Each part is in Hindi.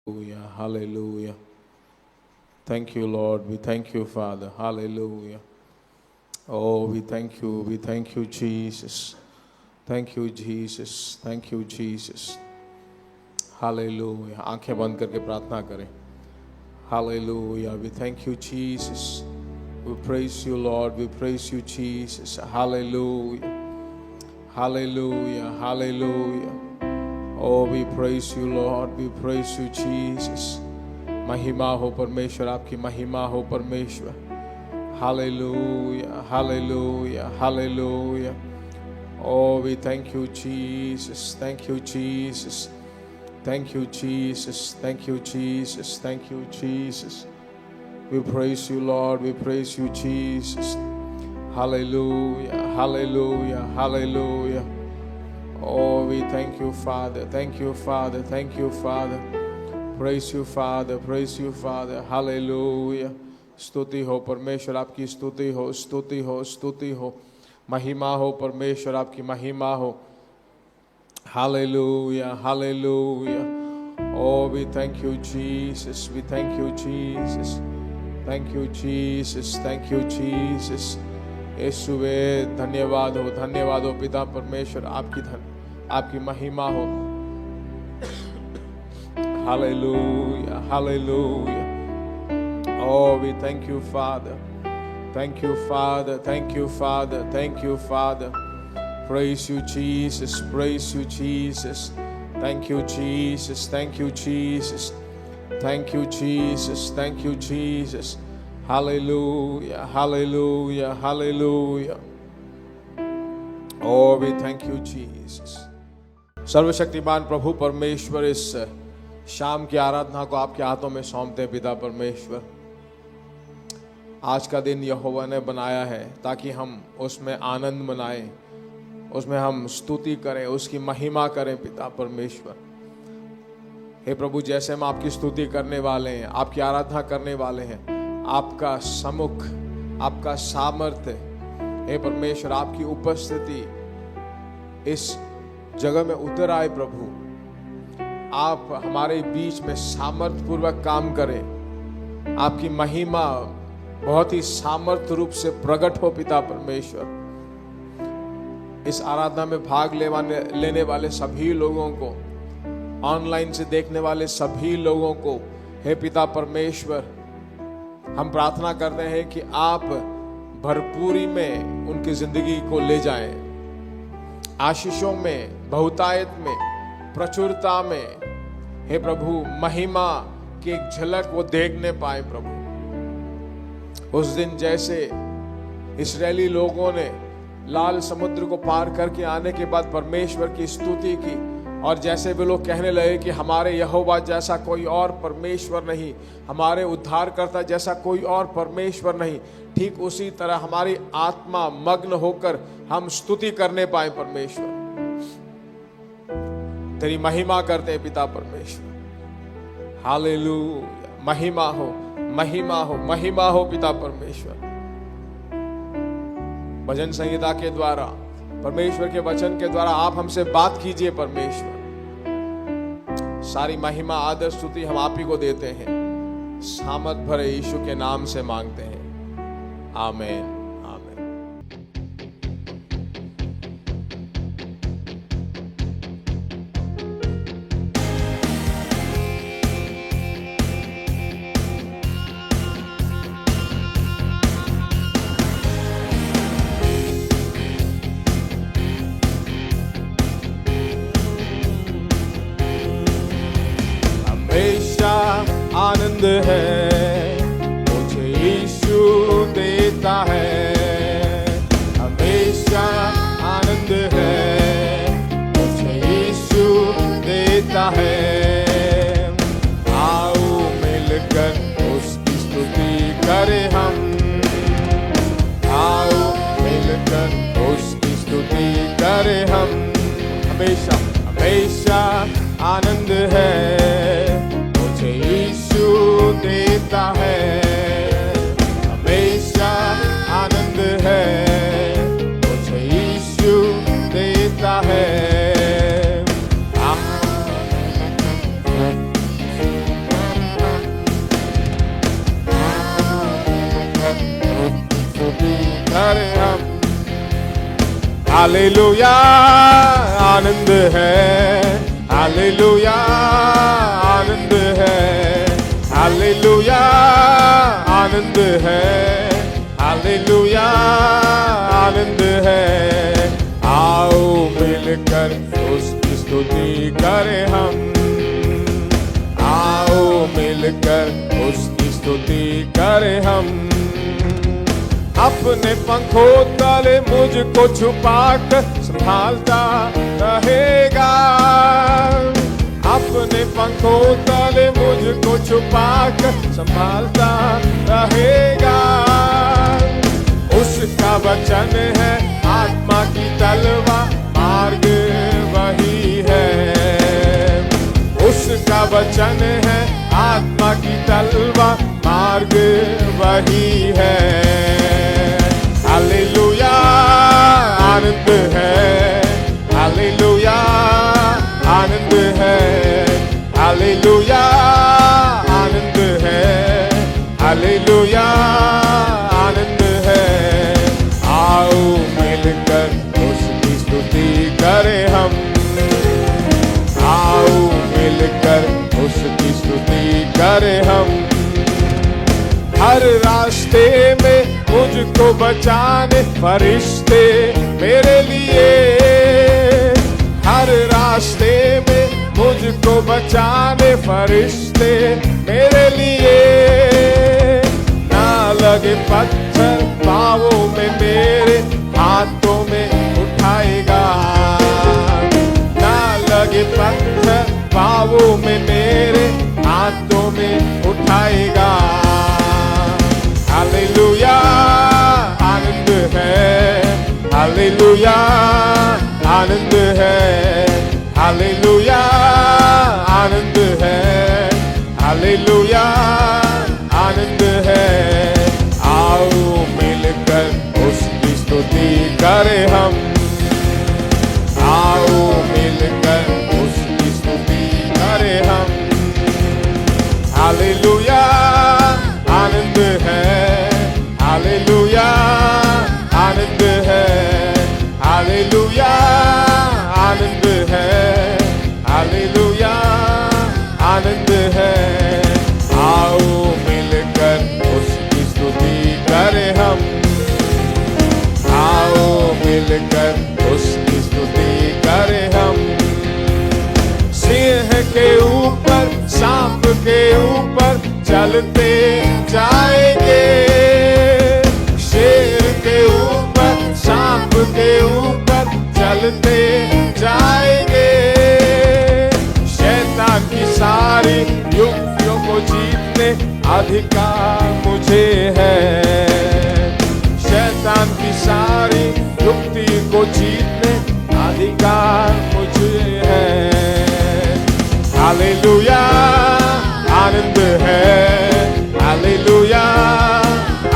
Hallelujah, hallelujah. Thank you, Lord. We thank you, Father. Hallelujah. Oh, we thank you, Jesus. Thank you, Jesus. Thank you, Jesus. Hallelujah. आंखें बंद करके प्रार्थना करें. Hallelujah. We thank you, Jesus. We praise you, Lord. We praise you, Jesus. Hallelujah. Hallelujah. Hallelujah. Oh, we praise you, Lord. We praise you, Jesus. महिमा हो परमेश्वर, आपकी महिमा हो परमेश्वर. Hallelujah. Hallelujah. Hallelujah. Oh, we thank you, Jesus. Thank you, Jesus. Thank you, Jesus. Thank you, Jesus. Thank you, Jesus. We praise you, Lord. We praise you, Jesus. Hallelujah. Hallelujah. Hallelujah. Oh, we thank you, Father. Thank you, Father. Thank you, Father. Praise you, Father. Praise you, Father. Hallelujah. स्तुति हो परमेश्वर, आपकी स्तुति हो, स्तुति हो, स्तुति हो. महिमा हो परमेश्वर, आपकी महिमा हो. Hallelujah. Hallelujah. Oh, we thank you, Jesus. We thank you, Jesus. Thank you, Jesus. Thank you, Jesus. यीशुवे धन्यवाद हो पिता परमेश्वर, आपकी महिमा हो. Hallelujah. Hallelujah. Oh, we thank you, Father. Thank you, Father. Thank you, Father. Thank you, Father. Praise you, Jesus. Praise you, Jesus. Thank you, Jesus. Thank you, Jesus. Thank you, Jesus. Thank you, Jesus. Hallelujah. Hallelujah. Hallelujah. Oh, we thank you, Jesus. सर्वशक्तिमान प्रभु परमेश्वर, इस शाम की आराधना को आपके हाथों में सौंपते हैं पिता परमेश्वर. आज का दिन यहोवा ने बनाया है ताकि हम उसमें आनंद मनाएं, उसमें हम स्तुति करें, उसकी महिमा करें पिता परमेश्वर. हे प्रभु, जैसे हम आपकी स्तुति करने वाले हैं, आपकी आराधना करने वाले हैं, आपका सम्मुख, आपका सामर्थ्य, हे परमेश्वर, आपकी उपस्थिति इस जगह में उतर आए. प्रभु, आप हमारे बीच में सामर्थ्य पूर्वक काम करें. आपकी महिमा बहुत ही सामर्थ्य रूप से प्रकट हो पिता परमेश्वर. इस आराधना में भाग लेने वाले सभी लोगों को, ऑनलाइन से देखने वाले सभी लोगों को, हे पिता परमेश्वर, हम प्रार्थना करते हैं कि आप भरपूरी में उनकी जिंदगी को ले जाएं. आशीषों में, बहुतायत में, प्रचुरता में, हे प्रभु, महिमा की एक झलक वो देखने पाए. प्रभु, उस दिन जैसे इस्राएली लोगों ने लाल समुद्र को पार करके आने के बाद परमेश्वर की स्तुति की, और जैसे वे लोग कहने लगे कि हमारे यहोवा जैसा कोई और परमेश्वर नहीं, हमारे उद्धारकर्ता जैसा कोई और परमेश्वर नहीं, ठीक उसी तरह हमारी आत्मा मग्न होकर हम स्तुति करने पाए. परमेश्वर, तेरी महिमा करते हैं पिता परमेश्वर. हालेलुया. महिमा हो, महिमा हो, महिमा हो पिता परमेश्वर. भजन संहिता के द्वारा, परमेश्वर के वचन के द्वारा आप हमसे बात कीजिए परमेश्वर. सारी महिमा, आदर, स्तुति हम आप ही को देते हैं. सामर्थ भरे यीशु के नाम से मांगते हैं. आमीन. आनंद है मुझे यीशु देता है. हमेशा आनंद है मुझे यीशु देता है. आओ मिलकर उसकी स्तुति करें हम. आओ मिलकर उसकी स्तुति करें हम. हमेशा हमेशा आनंद है मुझे यीशु देता हालेलुया आनंद है, हालेलुया आनंद है, हालेलुया आनंद है, हालेलुया आनंद है। आओ मिलकर उसकी स्तुति करें हम, आओ मिलकर उसकी स्तुति करें हम। अपने पंखों तले मुझको छुपाकर संभालता रहेगा, अपने पंखों तले मुझको छुपाकर संभालता रहेगा। उसका वचन है आत्मा की तलवार, मार्ग वही है। उसका वचन है आत्मा की तलवार, मार्ग वही है। हालेलुया आनंद है, हालेलुया आनंद है, हालेलुया आनंद है, हालेलुया आनंद है। आओ मिलकर उसकी स्तुति करें हम, आओ मिलकर उसकी स्तुति करें हम। हर रास्ते में मुझको बचाने फरिश्ते मेरे लिए, हर रास्ते में मुझको बचाने फरिश्ते मेरे लिए। ना लगे पत्थर पाँवों में मेरे, हाथों में उठाएगा। ना लगे पत्थर पाँवों में मेरे, हाथों में उठाएगा। हालेलुया आनंद है, हालेलुया आनंद है, हालेलुया आनंद है, हालेलुया आनंद है। आओ मिलकर उसकी स्तुति करें हम, आओ मिलकर उसकी स्तुति करें हम। हालेलुया आनंद है, हालेलुया आनंद है, हालेलुया आनंद है, हालेलुया आनंद है। आओ मिलकर उसकी स्तुति करें हम, आओ मिलकर उसकी स्तुति करें हम। सिंह के ऊपर सांप के ऊपर चलते जाएंगे, शेर के ऊपर सांप के ऊपर चलते जाएंगे। शैतान की सारी युक्तियों को जीतने अधिकार मुझे है, शैतान की सारी युक्ति को जीतने अधिकार मुझे है। हालेलुया आनंद है, हालेलुया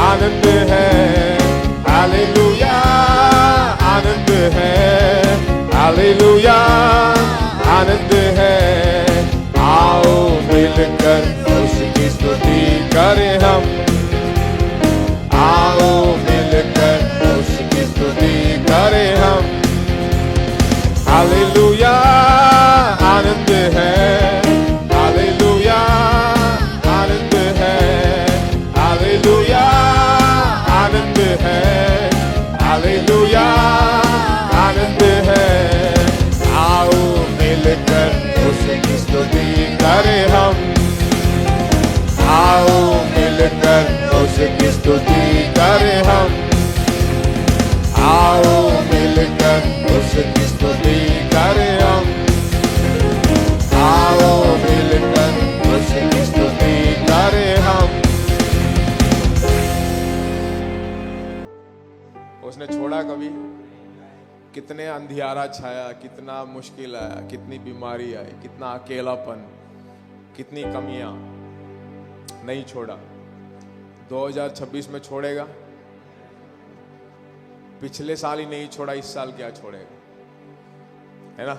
आनंद है, हालेलुया आनंद है, हालेलुया आनंद है। आओ मिलकर उसकी स्तुति करें हम, आओ मिलकर उसकी स्तुति करें हम। हालेलुया आनंद है, हालेलुया आनंद है, हालेलुया आनंद है, हालेलुया आनंद है। आओ मिलकर उसकी स्तुति करें हम, आओ मिलकर उसकी स्तुति करें हम, आओ मिलकर उसकी स्तुति करें हम, आओ मिलकर उसकी स्तुति करें हम। उसने छोड़ा कभी? कितने अंधियारा छाया, कितना मुश्किल आया, कितनी बीमारी आई, कितना अकेलापन, कितनी कमियां, नहीं छोड़ा। 2026 में छोड़ेगा? पिछले साल ही नहीं छोड़ा, इस साल क्या छोड़ेगा? है ना?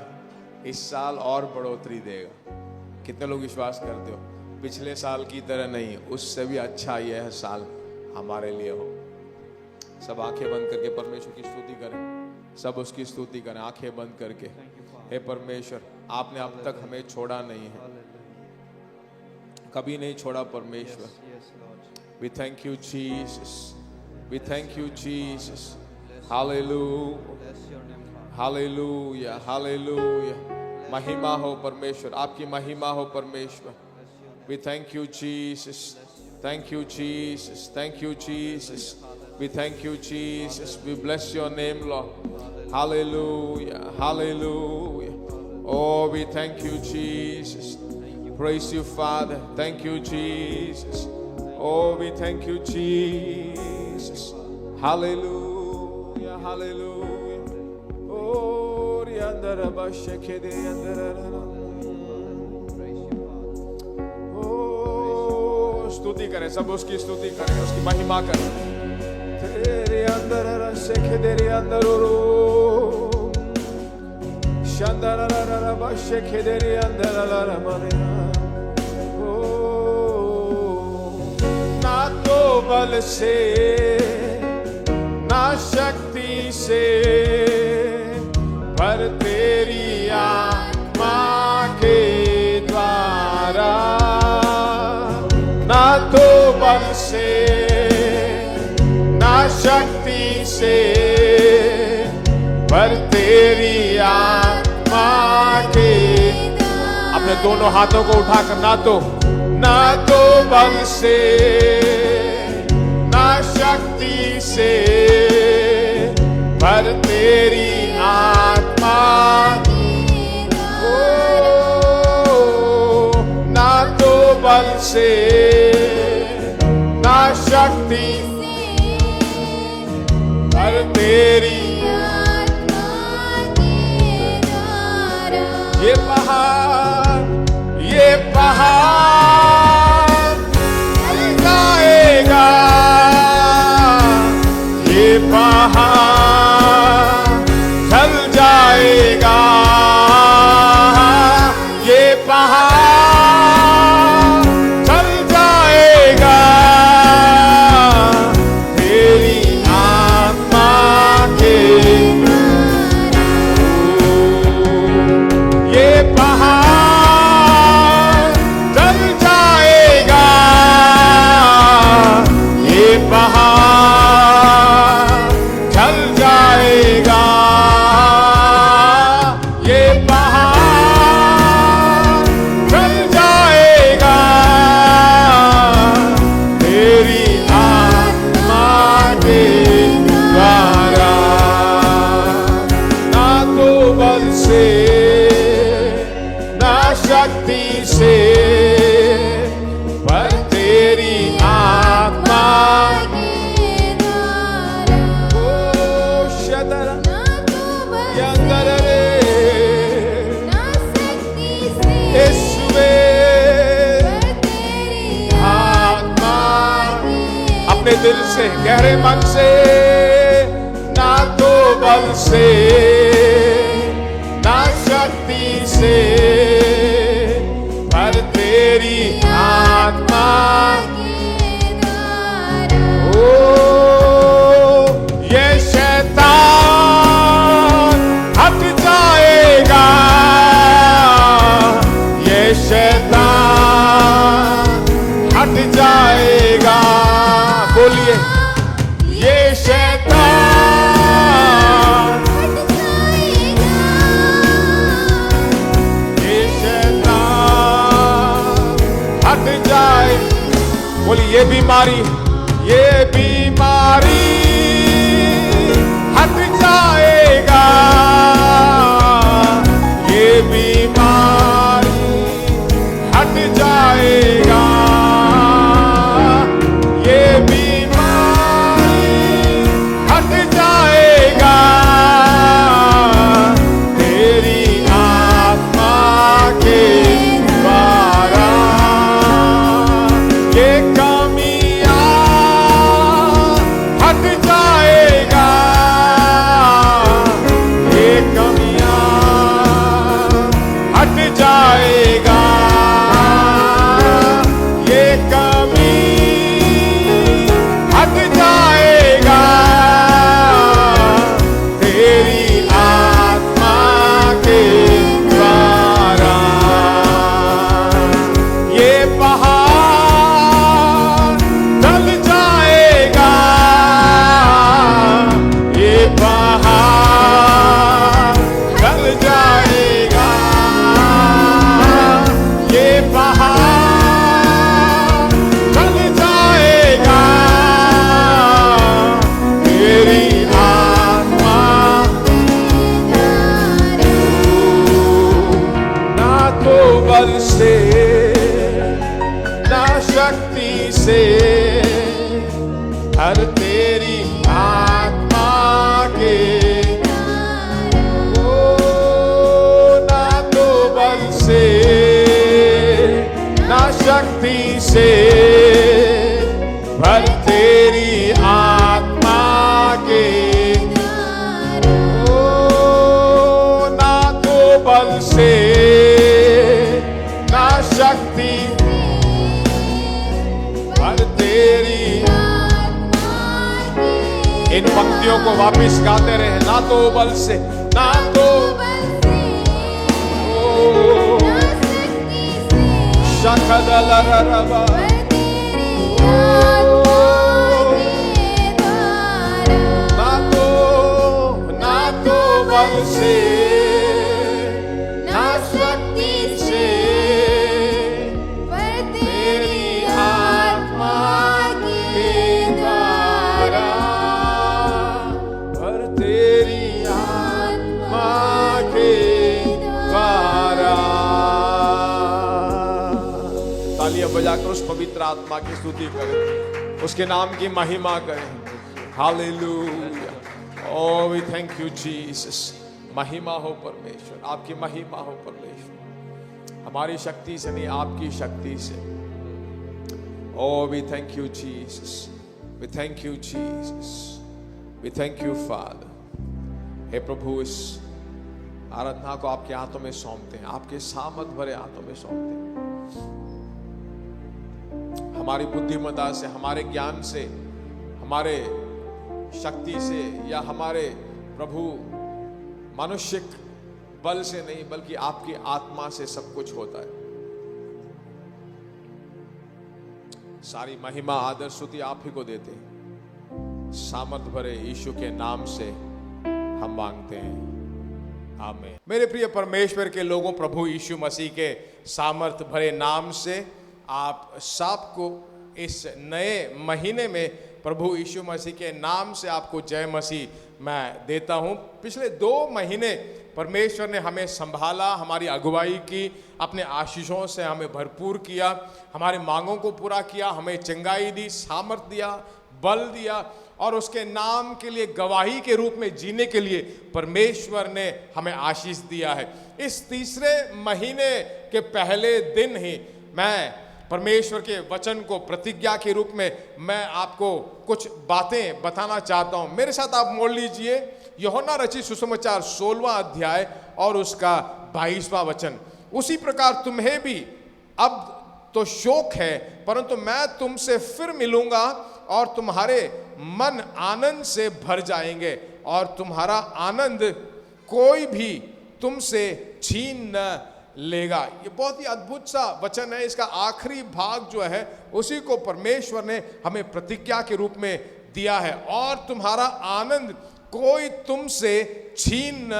इस साल और बढ़ोतरी देगा। कितने लोग विश्वास करते हो? पिछले साल की तरह नहीं, उससे भी अच्छा यह साल हमारे लिए हो। सब आंखें बंद करके परमेश्वर की स्तुति करें। सब उसकी स्तुति करें आंखें बंद करके। हे परमेश्वर, आपने अब तक हमें छोड़ा नहीं है, कभी नहीं छोड़ा परमेश्वर। We thank you Jesus, we thank you Jesus, hallelujah, hallelujah, hallelujah। महिमा हो परमेश्वर, आपकी महिमा हो परमेश्वर। We thank you Jesus, thank you Jesus, thank you Jesus, we thank you Jesus, we bless your name Lord, hallelujah, hallelujah। Oh, we thank you Jesus, praise you Father, thank you Jesus। Oh, we thank you Jesus, hallelujah, hallelujah। Oh, riandara bashake de andara, oh, स्तुति करें, सब उसकी स्तुति करें, उसकी महिमा करें। तेरे अंदर रशके तेरे अंदर रो शांदरा रा बशके तेरे अंदर ला मरे। ना तो बल से ना शक्ति से, पर तेरी आत्मा के द्वारा। ना तो बल से ना शक्ति से, पर तेरी आत्मा के। अपने दोनों हाथों को उठाकर, ना तो बल से ना शक्ति से, पर तेरी आत्मा। ओ, ना तो बल से ना शक्ति, पर तेरी ये पहाड़ चल जाएगा, ये पहाड़ चल जाएगा, ये पहाड़ चल जाएगा, तेरी आत्मा के। ये पहाड़ चल जाएगा, ये पहाड़ चल जाएगा, ये पहाड़ चल जाएगा, तेरी आत्मा के द्वारा। ना तो बल से ना शक्ति से, पर तेरी आत्मा के द्वारा। ओ शदरा यंदर रे यीशुवे, आत्मा। अपने दिल से, गहरे मन से, ना तो बल से ना शक्ति से, पर तेरी आत्मा। ओ, ये शैतान हट जाएगा, ये शैतान हट जाएगा। बोलिए, ये शैतान हट जाएगा, ये शैतान हट जाए। बोलिए, ये बीमारी हट जाएगा, ये बीमारी हट जाएगा, ये बीमारी हट जाएगा, तेरी आत्मा के द्वारा। ये कमियां हट जाएगा, ये शक्ति से हर तेरी आत्मा के, ओ ना तो बल से ना शक्ति से भर तेरी आत्मा के, ओ ना तो बल से ना शक्ति भर तेरी। इन पंक्तियों को वापिस गाते रहे, ना तो बल से ना तो शखदलररबा, ना तो बल से ना शक्ति से पर तेरी आत्मा के द्वारा, पर तेरी आत्मा के द्वारा। तालियां बजाकर उस पवित्र आत्मा की स्तुति करें, उसके नाम की महिमा करें। Hallelujah. Oh, we thank you, Jesus. महिमा हो परमेश्वर, आपकी महिमा हो परमेश्वर, हमारी शक्ति से नहीं, आपकी शक्ति से। Oh, we thank you, Jesus. We thank you, Jesus. We thank you, Father. हे प्रभु, इस आराधना को आपके हाथों में सौंपते हैं, आपके सामर्थ भरे हाथों में सौंपते हैं। हमारी बुद्धिमत्ता से, हमारे ज्ञान से, हमारे शक्ति से या हमारे प्रभु मानुषिक बल से नहीं, बल्कि आपकी आत्मा से सब कुछ होता है। सारी महिमा आदर स्तुति आप ही को देते हैं। सामर्थ भरे यीशु के नाम से हम मांगते हैं, आमीन। मेरे प्रिय परमेश्वर के लोगों, प्रभु यीशु मसीह के सामर्थ भरे नाम से आप सबको इस नए महीने में प्रभु यीशु मसीह के नाम से आपको जय मसीह मैं देता हूं। पिछले 2 महीने परमेश्वर ने हमें संभाला, हमारी अगुवाई की, अपने आशीषों से हमें भरपूर किया, हमारे मांगों को पूरा किया, हमें चंगाई दी, सामर्थ दिया, बल दिया और उसके नाम के लिए गवाही के रूप में जीने के लिए परमेश्वर ने हमें आशीष दिया है। इस तीसरे महीने के पहले दिन ही मैं परमेश्वर के वचन को प्रतिज्ञा के रूप में मैं आपको कुछ बातें बताना चाहता हूं। मेरे साथ आप मोड़ लीजिए यूहन्ना रचित सुसमाचार 16वां अध्याय और उसका 22वां वचन। उसी प्रकार तुम्हें भी अब तो शोक है, परंतु मैं तुमसे फिर मिलूंगा और तुम्हारे मन आनंद से भर जाएंगे और तुम्हारा आनंद कोई भी तुमसे छीन न लेगा। ये बहुत ही अद्भुत सा वचन है। इसका आखिरी भाग जो है उसी को परमेश्वर ने हमें प्रतिज्ञा के रूप में दिया है, और तुम्हारा आनंद कोई तुमसे छीन न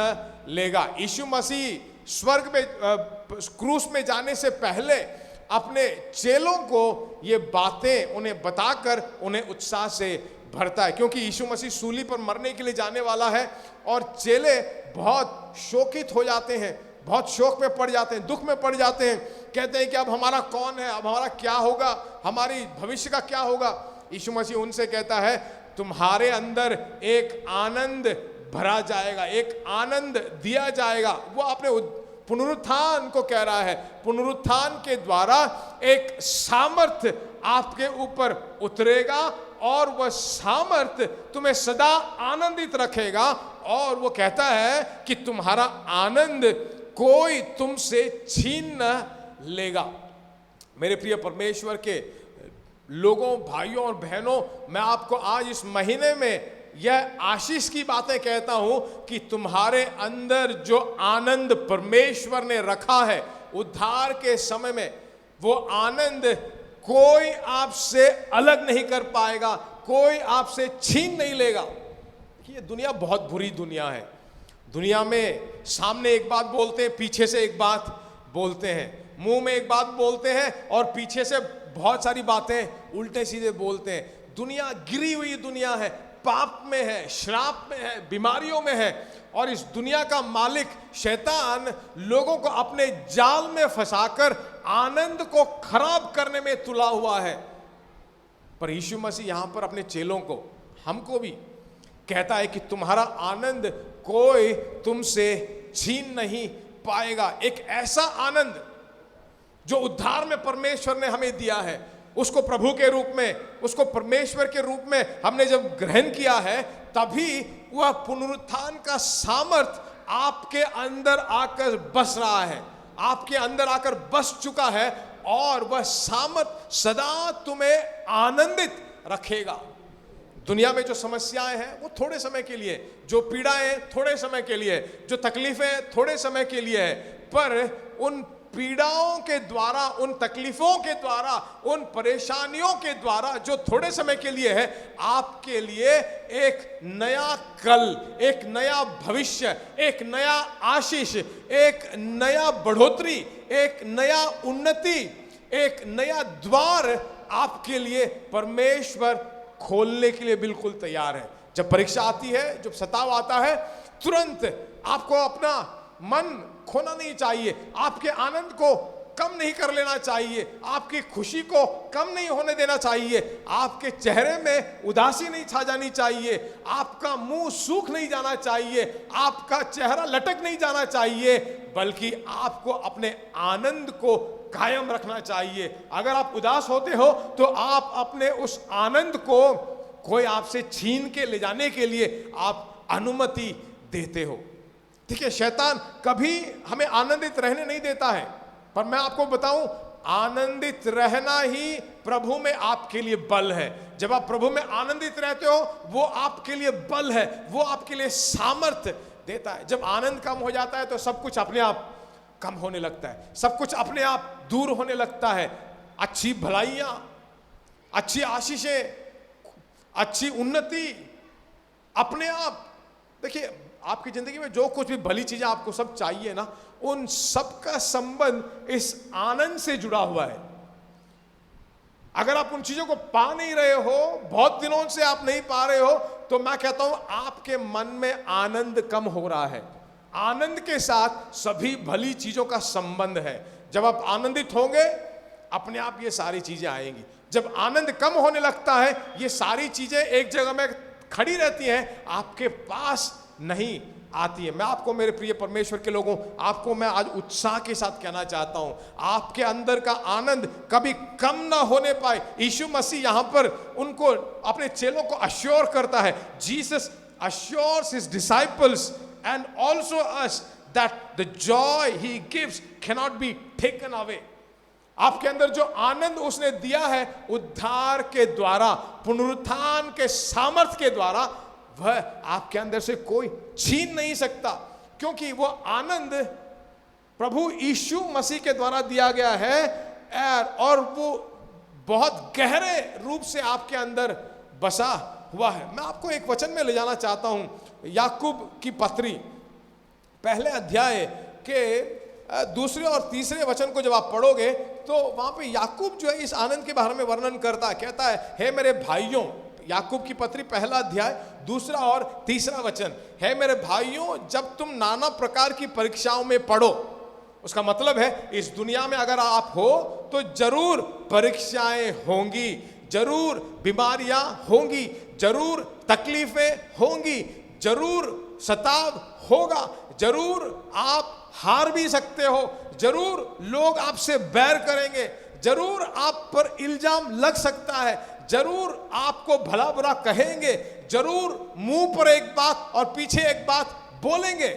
लेगा। यीशु मसीह स्वर्ग में क्रूस में जाने से पहले अपने चेलों को ये बातें उन्हें बताकर उन्हें उत्साह से भरता है, क्योंकि यीशु मसीह सूली पर मरने के लिए जाने वाला है और चेले बहुत शोकित हो जाते हैं, बहुत शोक में पड़ जाते हैं, दुख में पड़ जाते हैं, कहते हैं कि अब हमारा कौन है, अब हमारा क्या होगा, हमारी भविष्य का क्या होगा। यीशु मसीह उनसे कहता है तुम्हारे अंदर एक आनंद भरा जाएगा, एक आनंद दिया जाएगा। वो अपने पुनरुत्थान को कह रहा है। पुनरुत्थान के द्वारा एक सामर्थ्य आपके ऊपर उतरेगा और वह सामर्थ्य तुम्हें सदा आनंदित रखेगा, और वो कहता है कि तुम्हारा आनंद कोई तुमसे छीन न लेगा। मेरे प्रिय परमेश्वर के लोगों, भाइयों और बहनों, मैं आपको आज इस महीने में यह आशीष की बातें कहता हूं कि तुम्हारे अंदर जो आनंद परमेश्वर ने रखा है उद्धार के समय में, वो आनंद कोई आपसे अलग नहीं कर पाएगा, कोई आपसे छीन नहीं लेगा। ये दुनिया बहुत बुरी दुनिया है। दुनिया में सामने एक बात बोलते हैं, पीछे से एक बात बोलते हैं, मुंह में एक बात बोलते हैं और पीछे से बहुत सारी बातें उल्टे सीधे बोलते हैं। दुनिया गिरी हुई दुनिया है, पाप में है, श्राप में है, बीमारियों में है, और इस दुनिया का मालिक शैतान लोगों को अपने जाल में फंसाकर आनंद को खराब करने में तुला हुआ है। पर यीशु मसीह यहां पर अपने चेलों को, हमको भी कहता है कि तुम्हारा आनंद कोई तुमसे छीन नहीं पाएगा। एक ऐसा आनंद जो उद्धार में परमेश्वर ने हमें दिया है, उसको प्रभु के रूप में, उसको परमेश्वर के रूप में हमने जब ग्रहण किया है, तभी वह पुनरुत्थान का सामर्थ आपके अंदर आकर बस रहा है, आपके अंदर आकर बस चुका है, और वह सामर्थ सदा तुम्हें आनंदित रखेगा। दुनिया में जो समस्याएं हैं वो थोड़े समय के लिए, जो पीड़ाएं थोड़े समय के लिए, जो तकलीफें थोड़े समय के लिए है, पर उन पीड़ाओं के द्वारा, उन तकलीफों के द्वारा, उन परेशानियों के द्वारा जो थोड़े समय के लिए है, आपके लिए एक नया कल, एक नया भविष्य, एक नया आशीष, एक नया बढ़ोतरी, एक नया उन्नति, एक नया द्वार आपके लिए परमेश्वर खोलने के लिए बिल्कुल तैयार है। जब परीक्षा आती है, जब सताव आता है, तुरंत आपको अपना मन खोना नहीं चाहिए, आपके आनंद को कम नहीं कर लेना चाहिए, आपकी खुशी को कम नहीं होने देना चाहिए, आपके चेहरे में उदासी नहीं छा जानी चाहिए, आपका मुंह सूख नहीं जाना चाहिए, आपका चेहरा लटक नहीं जाना चाहिए, बल्कि आपको अपने आनंद को कायम रखना चाहिए। अगर आप उदास होते हो तो आप अपने उस आनंद को कोई आपसे छीन के ले जाने के लिए आप अनुमति देते हो। ठीक है, शैतान कभी हमें आनंदित रहने नहीं देता है, पर मैं आपको बताऊं, आनंदित रहना ही प्रभु में आपके लिए बल है। जब आप प्रभु में आनंदित रहते हो, वो आपके लिए बल है, वो आपके लिए सामर्थ्य देता है। जब आनंद कम हो जाता है तो सब कुछ अपने आप कम होने लगता है, सब कुछ अपने आप दूर होने लगता है। अच्छी भलाइयां, अच्छी आशीषें, अच्छी उन्नति अपने आप, देखिए आपकी जिंदगी में जो कुछ भी भली चीजें आपको सब चाहिए ना, उन सब का संबंध इस आनंद से जुड़ा हुआ है। अगर आप उन चीजों को पा नहीं रहे हो, बहुत दिनों से आप नहीं पा रहे हो, तो मैं कहता हूं आपके मन में आनंद कम हो रहा है। आनंद के साथ सभी भली चीजों का संबंध है। जब आप आनंदित होंगे, अपने आप ये सारी चीजें आएंगी। जब आनंद कम होने लगता है, ये सारी चीजें एक जगह में खड़ी रहती हैं, आपके पास नहीं आती है। मैं आपको, मेरे प्रिय परमेश्वर के लोगों, आपको मैं आज उत्साह के साथ कहना चाहता हूं, आपके अंदर का आनंद कभी कम ना होने पाए। यीशु मसीह यहां पर उनको, अपने चेलों को अश्योर करता है। Jesus assures his disciples and also us that the joy he gives cannot be taken away। आपके अंदर जो आनंद उसने दिया है उद्धार के द्वारा, पुनरुत्थान के सामर्थ के द्वारा, वह आपके अंदर से कोई छीन नहीं सकता, क्योंकि वो आनंद प्रभु यीशु मसीह के द्वारा दिया गया है, और वो बहुत गहरे रूप से आपके अंदर बसा हुआ है। मैं आपको एक वचन में ले जाना चाहता हूं, याकूब की पत्री पहले अध्याय के दूसरे और तीसरे वचन को जब आप पढ़ोगे तो वहां पे याकूब जो है इस आनंद के बारे में वर्णन करता है। कहता है, हे मेरे भाइयों, याकूब की पत्री पहला अध्याय दूसरा और तीसरा वचन, हे मेरे भाइयों, जब तुम नाना प्रकार की परीक्षाओं में पढ़ो, उसका मतलब है इस दुनिया में अगर आप हो तो जरूर परीक्षाएं होंगी, जरूर बीमारियां होंगी, जरूर तकलीफें होंगी, जरूर सताव होगा, जरूर आप हार भी सकते हो, जरूर लोग आपसे बैर करेंगे, जरूर आप पर इल्जाम लग सकता है, जरूर आपको भला बुरा कहेंगे, जरूर मुंह पर एक बात और पीछे एक बात बोलेंगे।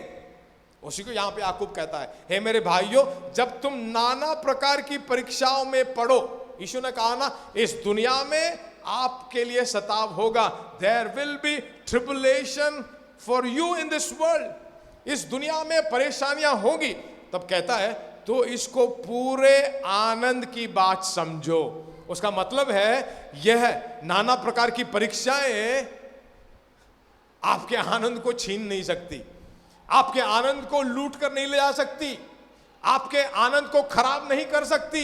उसी को यहां पे याकूब कहता है, हे मेरे भाइयों, जब तुम नाना प्रकार की परीक्षाओं में पढ़ो, यीशु ने कहा ना, इस दुनिया में आपके लिए सताव होगा, there will be tribulation for you in this world, इस दुनिया में परेशानियां होगी। तब कहता है, तो इसको पूरे आनंद की बात समझो। उसका मतलब है यह नाना प्रकार की परीक्षाएं आपके आनंद को छीन नहीं सकती, आपके आनंद को लूट कर नहीं ले जा सकती, आपके आनंद को खराब नहीं कर सकती।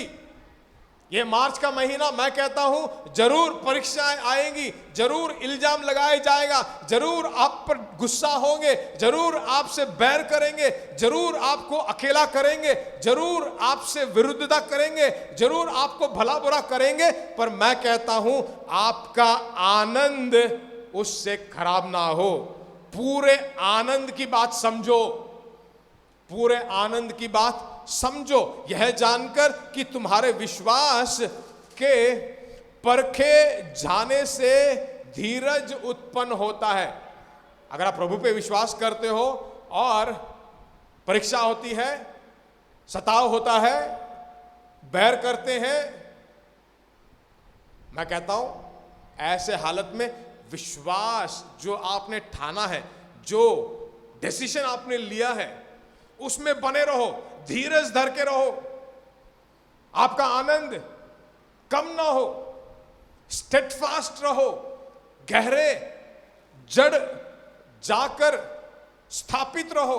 ये मार्च का महीना, मैं कहता हूं जरूर परीक्षाएं आएंगी, जरूर इल्जाम लगाया जाएगा, जरूर आप पर गुस्सा होंगे, जरूर आपसे बैर करेंगे, जरूर आपको अकेला करेंगे, जरूर आपसे विरुद्धता करेंगे, जरूर आपको भला बुरा करेंगे, पर मैं कहता हूं आपका आनंद उससे खराब ना हो। पूरे आनंद की बात समझो, पूरे आनंद की बात समझो, यह जानकर कि तुम्हारे विश्वास के परखे जाने से धीरज उत्पन्न होता है। अगर आप प्रभु पे विश्वास करते हो और परीक्षा होती है, सताव होता है, बैर करते हैं, मैं कहता हूं ऐसे हालत में विश्वास जो आपने ठाना है, जो डिसीजन आपने लिया है, उसमें बने रहो, धीरज धर के रहो। आपका आनंद कम ना हो, स्टेडफास्ट रहो, गहरे जड़ जाकर स्थापित रहो।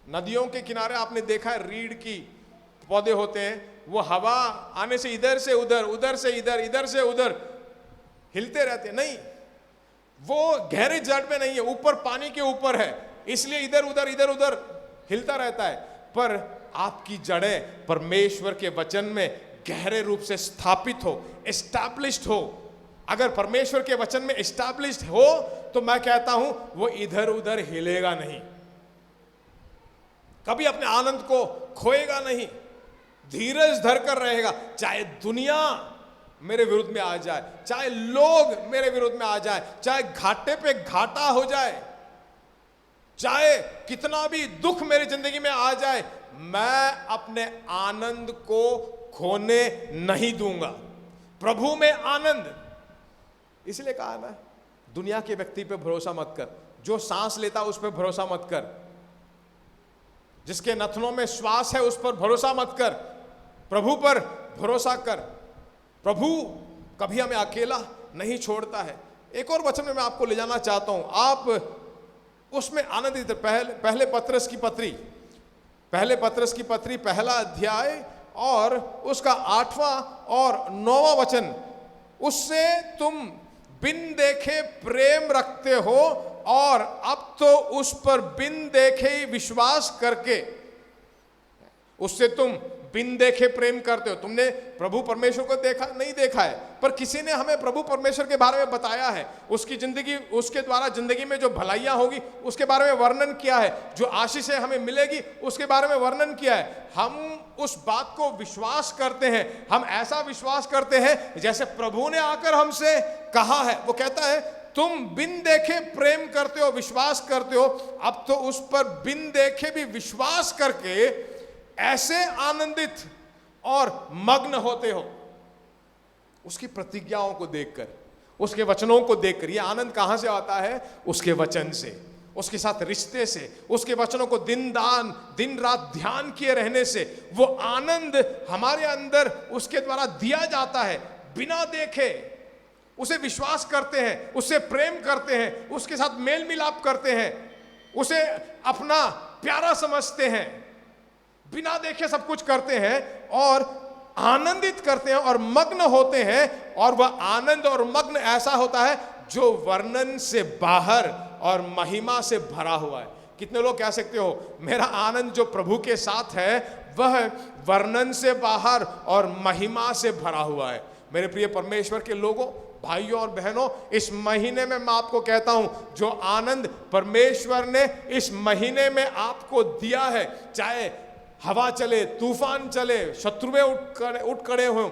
नदियों के किनारे आपने देखा है, रीढ़ की पौधे होते हैं, वो हवा आने से इधर से उधर, उधर से इधर, इधर से उधर हिलते रहते हैं। नहीं, वो गहरे जड़ में नहीं है, ऊपर पानी के ऊपर है, इसलिए इधर उधर हिलता रहता है। पर आपकी जड़ें परमेश्वर के वचन में गहरे रूप से स्थापित हो, एस्टैब्लिश्ड हो। अगर परमेश्वर के वचन में एस्टैब्लिश्ड हो तो मैं कहता हूं वो इधर उधर हिलेगा नहीं, कभी अपने आनंद को खोएगा नहीं, धीरज धर कर रहेगा। चाहे दुनिया मेरे विरुद्ध में आ जाए, चाहे लोग मेरे विरुद्ध में आ जाए, चाहे घाटे पे घाटा हो जाए, चाहे कितना भी दुख मेरी जिंदगी में आ जाए, मैं अपने आनंद को खोने नहीं दूंगा। प्रभु में आनंद, इसलिए कहा ना, दुनिया के व्यक्ति पे भरोसा मत कर, जो सांस लेता उस पर भरोसा मत कर, जिसके नथनों में श्वास है उस पर भरोसा मत कर, प्रभु पर भरोसा कर। प्रभु कभी हमें अकेला नहीं छोड़ता है। एक और वचन में मैं आपको ले जाना चाहता हूं, आप उसमें आनंदित। पहले पत्रस की पत्री पहला अध्याय और उसका 8वां और 9वां वचन, उससे तुम बिन देखे प्रेम रखते हो और अब तो उस पर बिन देखे ही विश्वास करके, उससे तुम बिन देखे प्रेम करते हो। तुमने प्रभु परमेश्वर को देखा नहीं देखा है, पर किसी ने हमें प्रभु परमेश्वर के बारे में बताया है, उसकी जिंदगी, उसके द्वारा जिंदगी में जो भलाइयां होगी उसके बारे में वर्णन किया है, जो आशीषें हमें मिलेगी उसके बारे में वर्णन किया है। हम उस बात को विश्वास करते हैं, हम ऐसा विश्वास करते हैं जैसे प्रभु ने आकर हमसे कहा है। वो कहता है तुम बिन देखे प्रेम करते हो, विश्वास करते हो, अब तो उस पर बिन देखे भी विश्वास करके ऐसे आनंदित और मग्न होते हो, उसकी प्रतिज्ञाओं को देखकर, उसके वचनों को देखकर। यह आनंद कहां से आता है? उसके वचन से, उसके साथ रिश्ते से, उसके वचनों को दिन रात ध्यान किए रहने से। वो आनंद हमारे अंदर उसके द्वारा दिया जाता है, बिना देखे उसे विश्वास करते हैं, उससे प्रेम करते हैं, उसके साथ मेल मिलाप करते हैं, उसे अपना प्यारा समझते हैं, बिना देखे सब कुछ करते हैं और आनंदित करते हैं और मग्न होते हैं। और वह आनंद और मग्न ऐसा होता है जो वर्णन से बाहर और महिमा से भरा हुआ है। कितने लोग कह सकते हो मेरा आनंद जो प्रभु के साथ है वह वर्णन से बाहर और महिमा से भरा हुआ है। मेरे प्रिय परमेश्वर के लोगों, भाइयों और बहनों, इस महीने में मैं आपको कहता हूं, जो आनंद परमेश्वर ने इस महीने में आपको दिया है, चाहे हवा चले, तूफान चले, शत्रुएं उठ खड़े हों,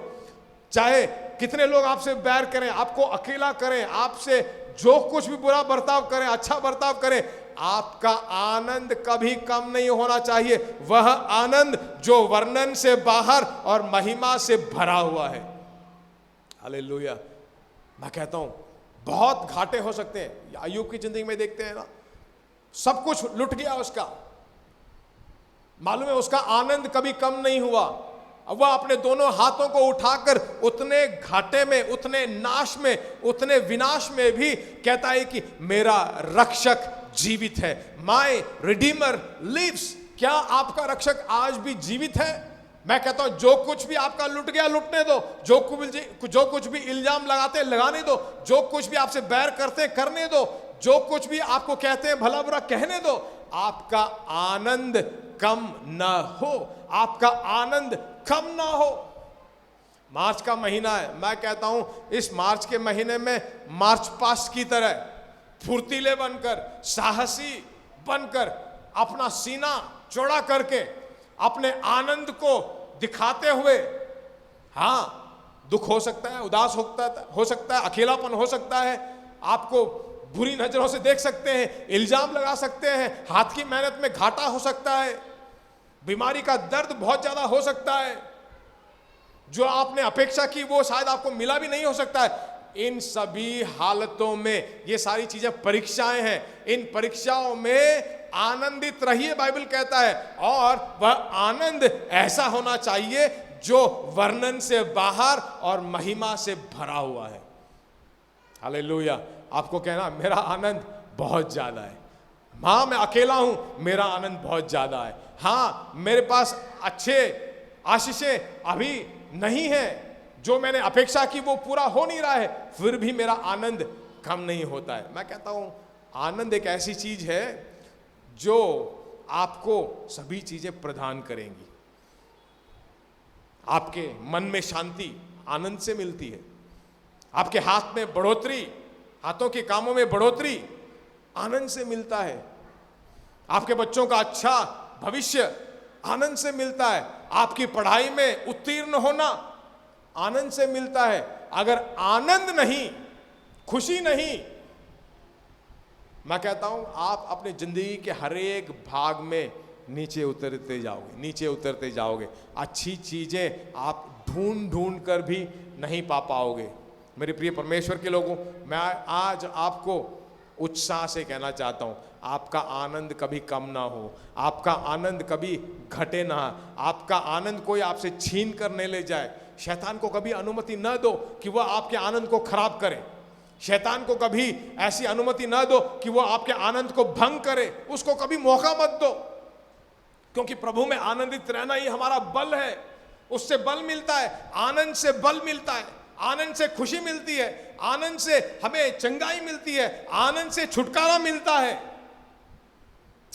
चाहे कितने लोग आपसे बैर करें, आपको अकेला करें, आपसे जो कुछ भी बुरा बर्ताव करें, अच्छा बर्ताव करें, आपका आनंद कभी कम नहीं होना चाहिए। वह आनंद जो वर्णन से बाहर और महिमा से भरा हुआ है। हालेलुया। मैं कहता हूं बहुत घाटे हो सकते हैं। अय्यूब की जिंदगी में देखते हैं ना, सब कुछ लुट गया उसका, मालूम है उसका आनंद कभी कम नहीं हुआ। अब वह अपने दोनों हाथों को उठाकर उतने घाटे में, उतने नाश में, उतने विनाश में भी कहता है कि मेरा रक्षक जीवित है। My redeemer lives. क्या आपका रक्षक आज भी जीवित है? मैं कहता हूं जो कुछ भी आपका लुट गया लुटने दो, जो कुछ भी इल्जाम लगाते लगाने दो, जो कुछ भी आपसे बैर करते करने दो, जो कुछ भी आपको कहते हैं भला बुरा कहने दो। आपका आनंद कम ना हो, आपका आनंद कम ना हो। मार्च का महीना है, मैं कहता हूं इस मार्च के महीने में मार्च पास्ट की तरह फुर्तीले बनकर, साहसी बनकर, अपना सीना चौड़ा करके, अपने आनंद को दिखाते हुए, हां दुख हो सकता है, उदास हो सकता है, अकेलापन हो सकता है, आपको बुरी नजरों से देख सकते हैं, इल्जाम लगा सकते हैं, हाथ की मेहनत में घाटा हो सकता है, बीमारी का दर्द बहुत ज्यादा हो सकता है, जो आपने अपेक्षा की वो शायद आपको मिला भी नहीं हो सकता है। इन सभी हालतों में ये सारी चीजें परीक्षाएं हैं, इन परीक्षाओं में आनंदित रहिए बाइबल कहता है, और वह आनंद ऐसा होना चाहिए जो वर्णन से बाहर और महिमा से भरा हुआ है। हालेलुया। आपको कहना मेरा आनंद बहुत ज्यादा है, हां मैं अकेला हूं, मेरा आनंद बहुत ज्यादा है, हां मेरे पास अच्छे आशीषें अभी नहीं है, जो मैंने अपेक्षा की वो पूरा हो नहीं रहा है, फिर भी मेरा आनंद कम नहीं होता है। मैं कहता हूं आनंद एक ऐसी चीज है जो आपको सभी चीजें प्रदान करेंगी। आपके मन में शांति आनंद से मिलती है, आपके हाथ में बढ़ोतरी, हाथों के कामों में बढ़ोतरी आनंद से मिलता है, आपके बच्चों का अच्छा भविष्य आनंद से मिलता है, आपकी पढ़ाई में उत्तीर्ण होना आनंद से मिलता है। अगर आनंद नहीं, खुशी नहीं, मैं कहता हूं आप अपनी जिंदगी के हर एक भाग में नीचे उतरते जाओगे, नीचे उतरते जाओगे, अच्छी चीजें आप ढूंढ ढूंढ कर भी नहीं पा पाओगे। मेरे प्रिय परमेश्वर के लोगों, मैं आज आपको उत्साह से कहना चाहता हूं, आपका आनंद कभी कम ना हो, आपका आनंद कभी घटे ना, आपका आनंद कोई आपसे छीन कर नहीं ले जाए। शैतान को कभी अनुमति न दो कि वह आपके आनंद को खराब करे, शैतान को कभी ऐसी अनुमति न दो कि वह आपके आनंद को भंग करे, उसको कभी मौका मत दो, क्योंकि प्रभु में आनंदित रहना ही हमारा बल है, उससे बल मिलता है, आनंद से बल मिलता है, आनंद से खुशी मिलती है, आनंद से हमें चंगाई मिलती है, आनंद से छुटकारा मिलता है।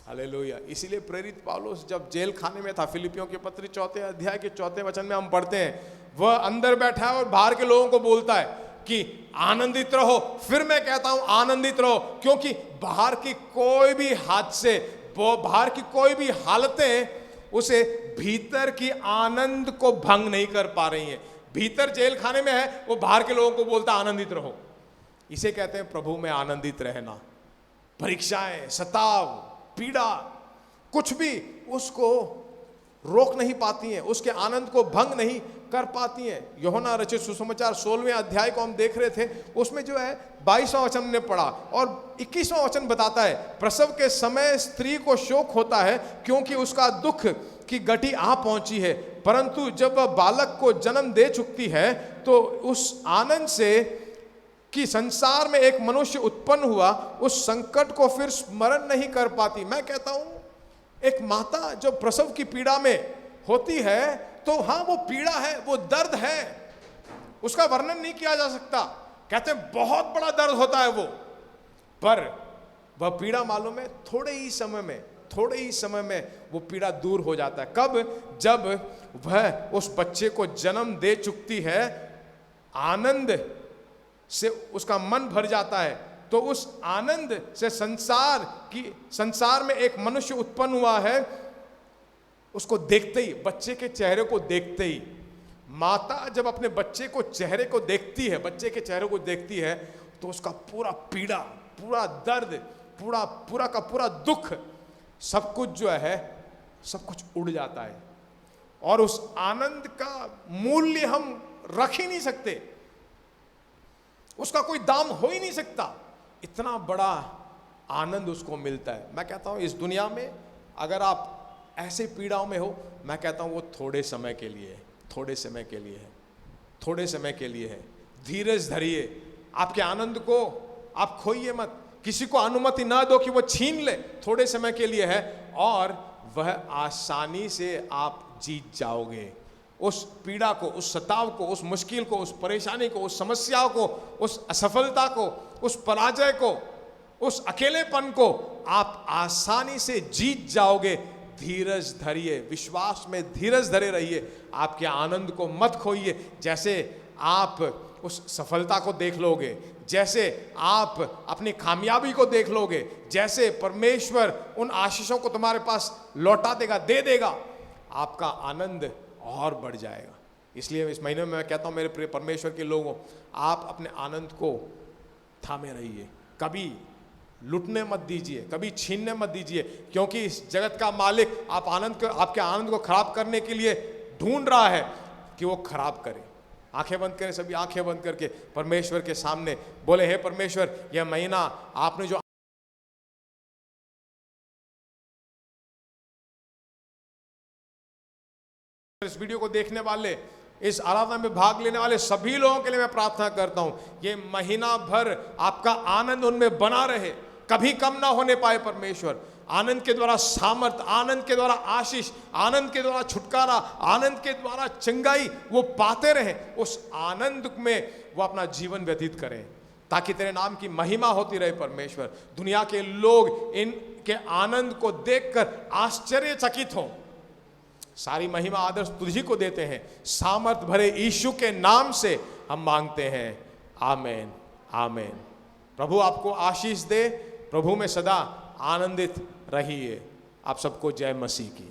हालेलुया। इसीलिए प्रेरित पौलुस जब जेल खाने में था, फिलिपियों के पत्र 4 अध्याय के 4 वचन में हम पढ़ते हैं, वह अंदर बैठा है और बाहर के लोगों को बोलता है कि आनंदित रहो। फिर मैं कहता हूं आनंदित रहो, क्योंकि बाहर की कोई भी हादसे, बाहर की कोई भी हालतें उसे भीतर की आनंद को भंग नहीं कर पा रही हैं। भीतर जेल खाने में है, वो बाहर के लोगों को बोलता आनंदित रहो। इसे कहते हैं प्रभु में आनंदित रहना। परीक्षाएं, सताव, पीड़ा कुछ भी उसको रोक नहीं पाती हैं, उसके आनंद को भंग नहीं कर पाती हैं। यूहन्ना रचित सुसमाचार 16वें अध्याय को हम देख रहे थे, उसमें जो है 22वां वचन ने पढ़ा और 21वां वचन बताता है, प्रसव के समय स्त्री को शोक होता है क्योंकि उसका दुख की घड़ी आ पहुंची है, परंतु जब वह बालक को जन्म दे चुकती है तो उस आनंद से कि संसार में एक मनुष्य उत्पन्न हुआ, उस संकट को फिर स्मरण नहीं कर पाती। मैं कहता हूं एक माता जो प्रसव की पीड़ा में होती है, तो हाँ वो पीड़ा है, वो दर्द है, उसका वर्णन नहीं किया जा सकता। कहते हैं बहुत बड़ा दर्द होता है वो, पर वह पीड़ा मालूम है थोड़े ही समय में वो पीड़ा दूर हो जाता है। कब? जब वह उस बच्चे को जन्म दे चुकती है, आनंद से उसका मन भर जाता है, तो उस आनंद से संसार में एक मनुष्य उत्पन्न हुआ है, उसको देखते ही, बच्चे के चेहरे को देखते ही, माता जब अपने बच्चे को चेहरे को देखती है, बच्चे के चेहरे को देखती है, तो उसका पूरा पीड़ा, पूरा दर्द, पूरा का पूरा दुख, सब कुछ जो है, सब कुछ उड़ जाता है। और उस आनंद का मूल्य हम रख ही नहीं सकते, उसका कोई दाम हो ही नहीं सकता, इतना बड़ा आनंद उसको मिलता है। मैं कहता हूं इस दुनिया में अगर आप ऐसे पीड़ाओं में हो, मैं कहता हूं वो थोड़े समय के लिए है, थोड़े समय के लिए है। धीरज धरिए, आपके आनंद को आप खोइए मत, किसी को अनुमति ना दो कि वो छीन ले, थोड़े समय के लिए है और वह आसानी से आप जीत जाओगे। उस पीड़ा को, उस सताव को, उस मुश्किल को, उस परेशानी को, उस समस्याओं को, उस असफलता को, उस पराजय को, उस अकेलेपन को आप आसानी से जीत जाओगे। धीरज धरिए, विश्वास में धीरज धरे रहिए, आपके आनंद को मत खोइए। जैसे आप उस सफलता को देख लोगे, जैसे आप अपनी कामयाबी को देख लोगे, जैसे परमेश्वर उन आशीषों को तुम्हारे पास लौटा देगा, दे देगा, आपका आनंद और बढ़ जाएगा। इसलिए इस महीने में मैं कहता हूं मेरे प्रिय परमेश्वर के लोगों, आप अपने आनंद को थामे रहिए, कभी लुटने मत दीजिए, कभी छीनने मत दीजिए, क्योंकि इस जगत का मालिक आपके आनंद को खराब करने के लिए ढूंढ रहा है कि वो खराब करे। आंखें बंद करें, सभी आंखें बंद करके परमेश्वर के सामने बोले, हे परमेश्वर, यह महीना आपने जो इस वीडियो को देखने वाले, इस आराधना में भाग लेने वाले सभी लोगों के लिए मैं प्रार्थना करता हूं, ये महीना भर आपका आनंद उनमें बना रहे, कभी कम ना होने पाए। परमेश्वर आनंद के द्वारा सामर्थ, आनंद के द्वारा आशीष, आनंद के द्वारा छुटकारा, आनंद के द्वारा चंगाई वो पाते रहें। उस आनंद में वो अपना जीवन व्यतीत करें, ताकि तेरे नाम की महिमा होती रहे। परमेश्वर, दुनिया के लोग इनके आनंद को देखकर आश्चर्यचकित हों। सारी महिमा आदर तुझी को देते हैं, सामर्थ भरे यीशु के नाम से हम मांगते हैं, आमेन, आमेन। प्रभु आपको आशीष दे, प्रभु में सदा आनंदित रहिए। आप सबको जय मसीह की।